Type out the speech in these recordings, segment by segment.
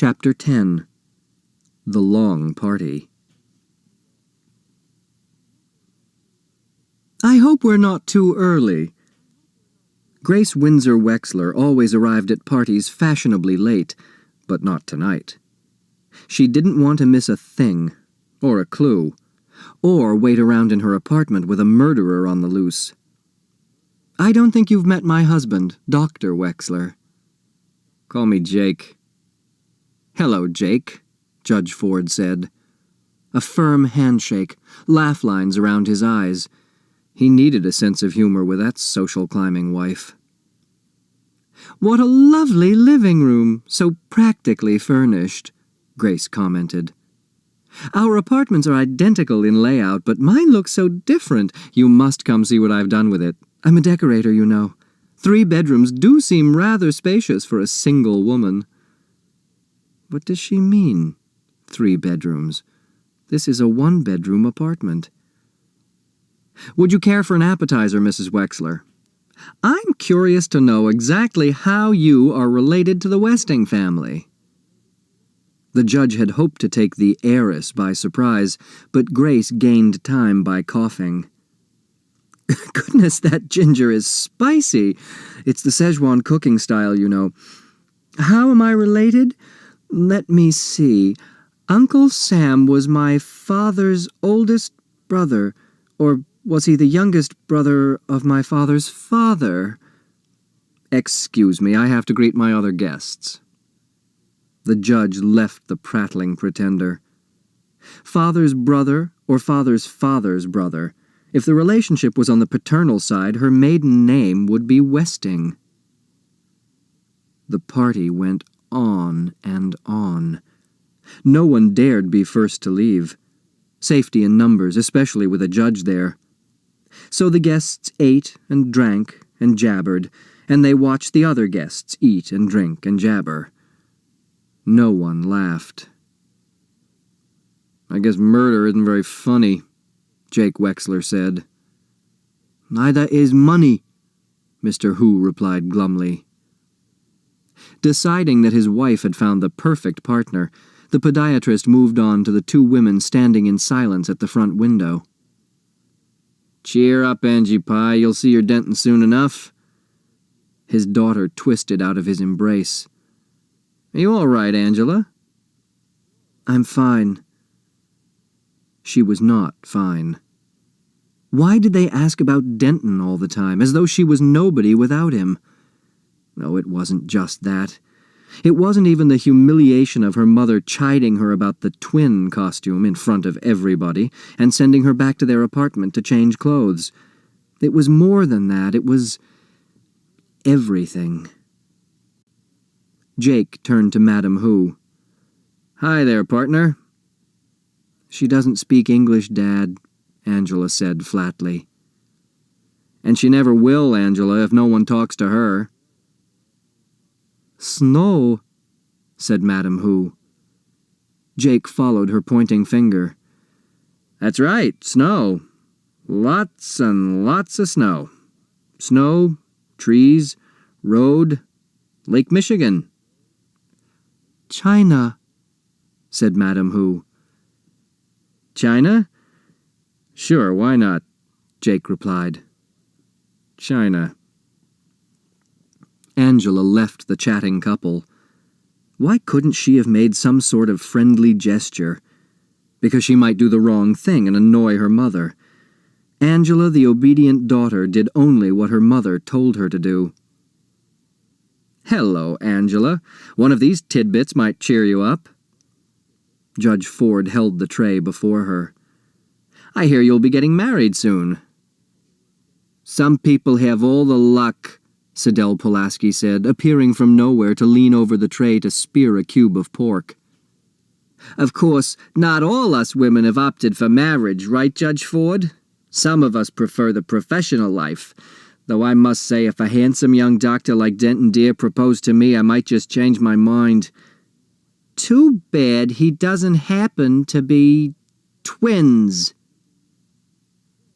Chapter 10. The Long Party. "I hope we're not too early." Grace Windsor Wexler always arrived at parties fashionably late, but not tonight. She didn't want to miss a thing, or a clue, or wait around in her apartment with a murderer on the loose. "I don't think you've met my husband, Dr. Wexler." "Call me Jake." "Hello, Jake," Judge Ford said. A firm handshake, laugh lines around his eyes. He needed a sense of humor with that social-climbing wife. "What a lovely living room, so practically furnished," Grace commented. "Our apartments are identical in layout, but mine looks so different. You must come see what I've done with it. I'm a decorator, you know. 3 bedrooms do seem rather spacious for a single woman." What does she mean, 3 bedrooms? This is a 1-bedroom apartment. "Would you care for an appetizer, Mrs. Wexler? I'm curious to know exactly how you are related to the Westing family." The judge had hoped to take the heiress by surprise, but Grace gained time by coughing. "Goodness, that ginger is spicy. It's the Szechuan cooking style, you know. How am I related? Let me see. Uncle Sam was my father's oldest brother, or was he the youngest brother of my father's father?" "Excuse me, I have to greet my other guests." The judge left the prattling pretender. Father's brother or father's father's brother. If the relationship was on the paternal side, her maiden name would be Westing. The party went on and on. No one dared be first to leave. Safety in numbers, especially with a judge there. So the guests ate and drank and jabbered, and they watched the other guests eat and drink and jabber. No one laughed. "I guess murder isn't very funny," Jake Wexler said. "Neither is money," Mr. Hu replied glumly. Deciding that his wife had found the perfect partner, the podiatrist moved on to the 2 women standing in silence at the front window. "Cheer up, Angie Pie, you'll see your Denton soon enough." His daughter twisted out of his embrace. "Are you all right, Angela?" "I'm fine." She was not fine. Why did they ask about Denton all the time, as though she was nobody without him? No, it wasn't just that. It wasn't even the humiliation of her mother chiding her about the twin costume in front of everybody and sending her back to their apartment to change clothes. It was more than that. It was everything. Jake turned to Madam Hu. "Hi there, partner." "She doesn't speak English, Dad," Angela said flatly. "And she never will, Angela, if no one talks to her." "Snow," said Madam Hu. Jake followed her pointing finger. "That's right, snow. Lots and lots of snow. Snow, trees, road, Lake Michigan." "China," said Madam Hu. "China? Sure, why not?" Jake replied. "China." Angela left the chatting couple. Why couldn't she have made some sort of friendly gesture? Because she might do the wrong thing and annoy her mother. Angela, the obedient daughter, did only what her mother told her to do. "Hello, Angela. One of these tidbits might cheer you up." Judge Ford held the tray before her. "I hear you'll be getting married soon." "Some people have all the luck," Sidel Pulaski said, appearing from nowhere to lean over the tray to spear a cube of pork. "Of course, not all us women have opted for marriage, right, Judge Ford? Some of us prefer the professional life, though I must say if a handsome young doctor like Denton Deere proposed to me, I might just change my mind. Too bad he doesn't happen to be twins."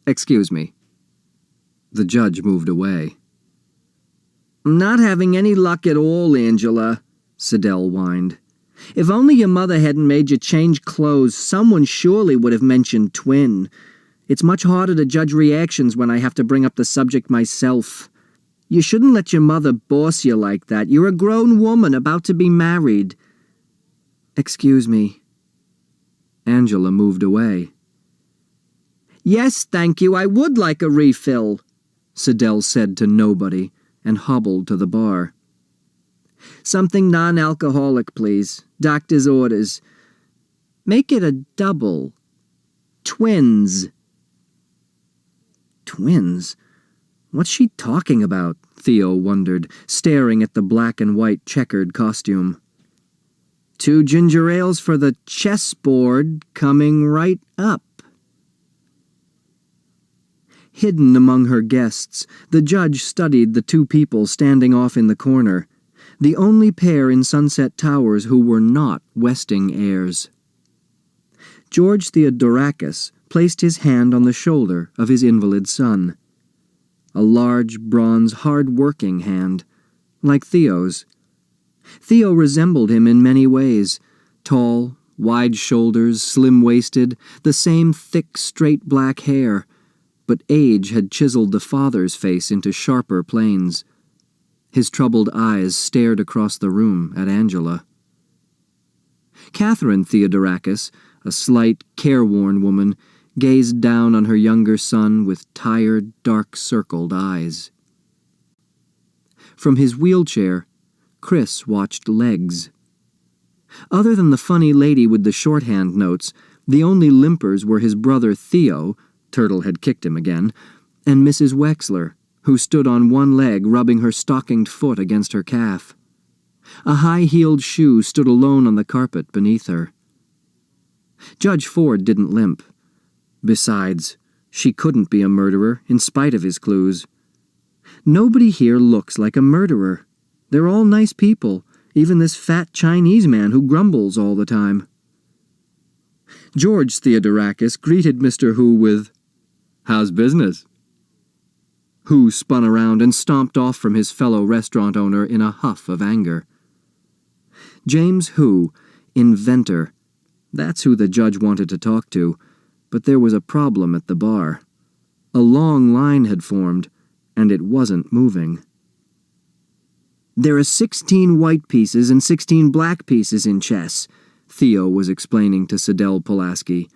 "Excuse me." The judge moved away. "Not having any luck at all, Angela," Sidel whined. If only your mother hadn't made you change clothes, someone surely would have mentioned twin. It's much harder to judge reactions when I have to bring up the subject myself. You shouldn't let your mother boss you like that. You're a grown woman about to be married. Excuse me. Angela moved away. Yes, thank you, I would like a refill, Siddell said to nobody and hobbled to the bar. Something non-alcoholic, please. Doctor's orders. Make it a double. Twins. Twins? What's she talking about? Theo wondered, staring at the black and white checkered costume. 2 ginger ales for the chessboard coming right up. Hidden among her guests, the judge studied the 2 people standing off in the corner, the only pair in Sunset Towers who were not Westing heirs. George Theodorakis placed his hand on the shoulder of his invalid son. A large, bronze, hard-working hand, like Theo's. Theo resembled him in many ways. Tall, wide shoulders, slim-waisted, the same thick, straight black hair. But age had chiseled the father's face into sharper planes. His troubled eyes stared across the room at Angela. Catherine Theodorakis, a slight, careworn woman, gazed down on her younger son with tired, dark-circled eyes. From his wheelchair, Chris watched legs. Other than the funny lady with the shorthand notes, the only limpers were his brother Theo, Turtle had kicked him again, and Mrs. Wexler, who stood on one leg rubbing her stockinged foot against her calf. A high-heeled shoe stood alone on the carpet beneath her. Judge Ford didn't limp. Besides, she couldn't be a murderer, in spite of his clues. Nobody here looks like a murderer. They're all nice people, even this fat Chinese man who grumbles all the time. George Theodorakis greeted Mr. Hu with, "How's business?" Hu spun around and stomped off from his fellow restaurant owner in a huff of anger. James Hu, inventor. That's who the judge wanted to talk to, but there was a problem at the bar. A long line had formed, and it wasn't moving. There are 16 white pieces and 16 black pieces in chess, Theo was explaining to Siddell Pulaski.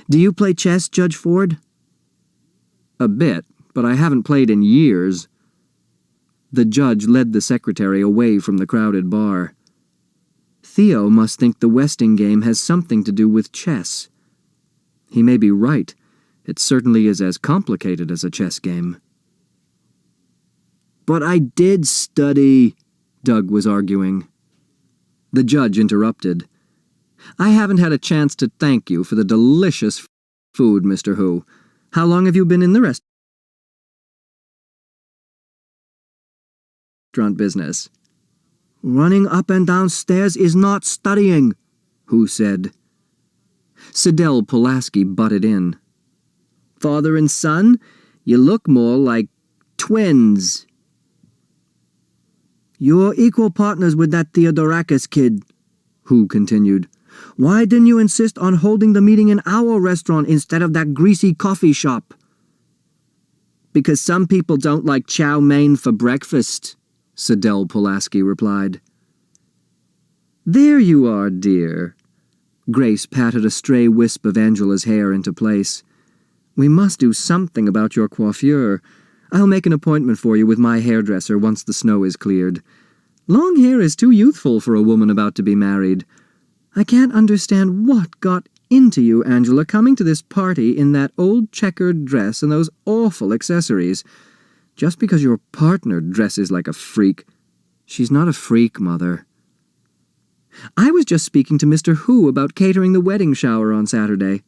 Do you play chess, Judge Ford? A bit, but I haven't played in years. The judge led the secretary away from the crowded bar. Theo must think the Westing game has something to do with chess. He may be right. It certainly is as complicated as a chess game. But I did study, Doug was arguing. The judge interrupted. I haven't had a chance to thank you for the delicious food, Mr. Hu. How long have you been in the restaurant business? Running up and down stairs is not studying, Hu said. Siddell Pulaski butted in. Father and son, you look more like twins. You're equal partners with that Theodorakis kid, Hu continued. Why didn't you insist on holding the meeting in our restaurant instead of that greasy coffee shop? Because some people don't like chow mein for breakfast, Siddell Pulaski replied. There you are, dear. Grace patted a stray wisp of Angela's hair into place. We must do something about your coiffure. I'll make an appointment for you with my hairdresser once the snow is cleared. Long hair is too youthful for a woman about to be married. I can't understand what got into you, Angela, coming to this party in that old checkered dress and those awful accessories. Just because your partner dresses like a freak. She's not a freak, Mother. I was just speaking to Mr. Hu about catering the wedding shower on Saturday.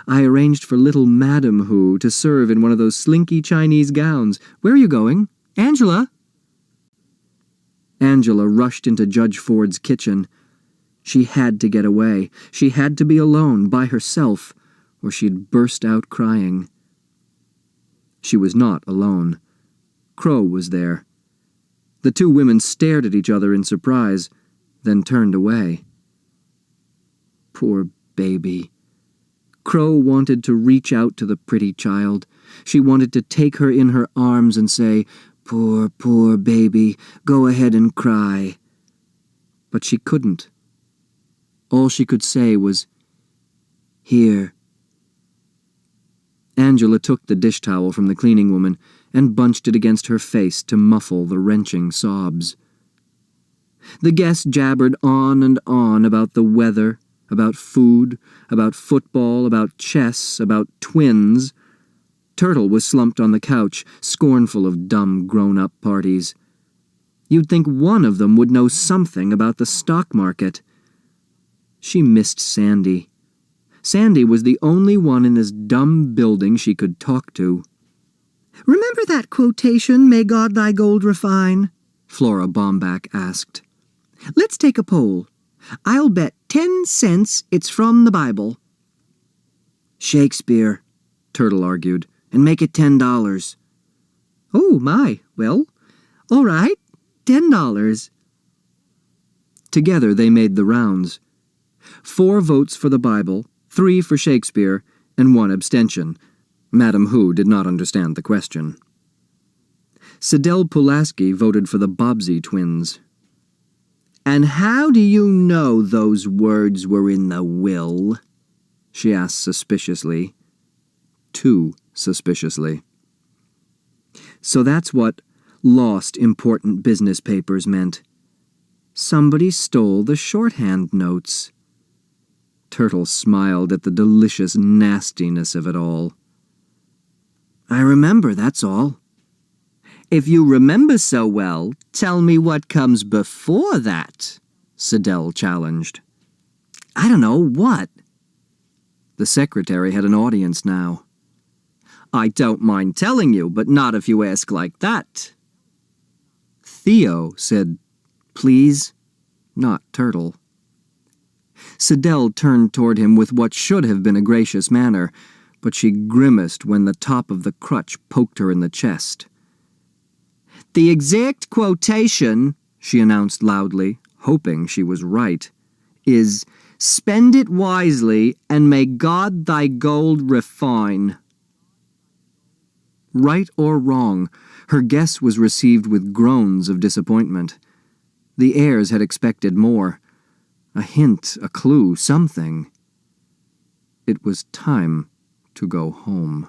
I arranged for little Madam Hu to serve in one of those slinky Chinese gowns. Where are you going? Angela? Angela rushed into Judge Ford's kitchen. She had to get away. She had to be alone, by herself, or she'd burst out crying. She was not alone. Crow was there. The 2 women stared at each other in surprise, then turned away. Poor baby. Crow wanted to reach out to the pretty child. She wanted to take her in her arms and say, "Poor, poor baby, go ahead and cry." But she couldn't. All she could say was, "Here." Angela took the dish towel from the cleaning woman and bunched it against her face to muffle the wrenching sobs. The guest jabbered on and on about the weather, about food, about football, about chess, about twins. Turtle was slumped on the couch, scornful of dumb grown-up parties. You'd think one of them would know something about the stock market. She missed Sandy. Sandy was the only one in this dumb building she could talk to. "Remember that quotation, 'May God thy gold refine'?" Flora Bomback asked. "Let's take a poll. I'll bet 10 cents it's from the Bible." "Shakespeare," Turtle argued, "and make it $10. "Oh, my. Well, all right. $10. Together they made the rounds. 4 votes for the Bible, 3 for Shakespeare, and 1 abstention. Madam Who did not understand the question. Sidel Pulaski voted for the Bobbsey twins. "And how do you know those words were in the will?" she asked suspiciously. Too suspiciously. So that's what lost important business papers meant. Somebody stole the shorthand notes. Turtle smiled at the delicious nastiness of it all. "I remember, that's all." "If you remember so well, tell me what comes before that," Sidel challenged. "I don't know, what?" The secretary had an audience now. "I don't mind telling you, but not if you ask like that." Theo said, "Please," not Turtle. Sidel turned toward him with what should have been a gracious manner, but she grimaced when the top of the crutch poked her in the chest. "The exact quotation," she announced loudly, hoping she was right, "is, 'Spend it wisely, and may God thy gold refine.'" Right or wrong, her guess was received with groans of disappointment. The heirs had expected more. A hint, a clue, something. It was time to go home.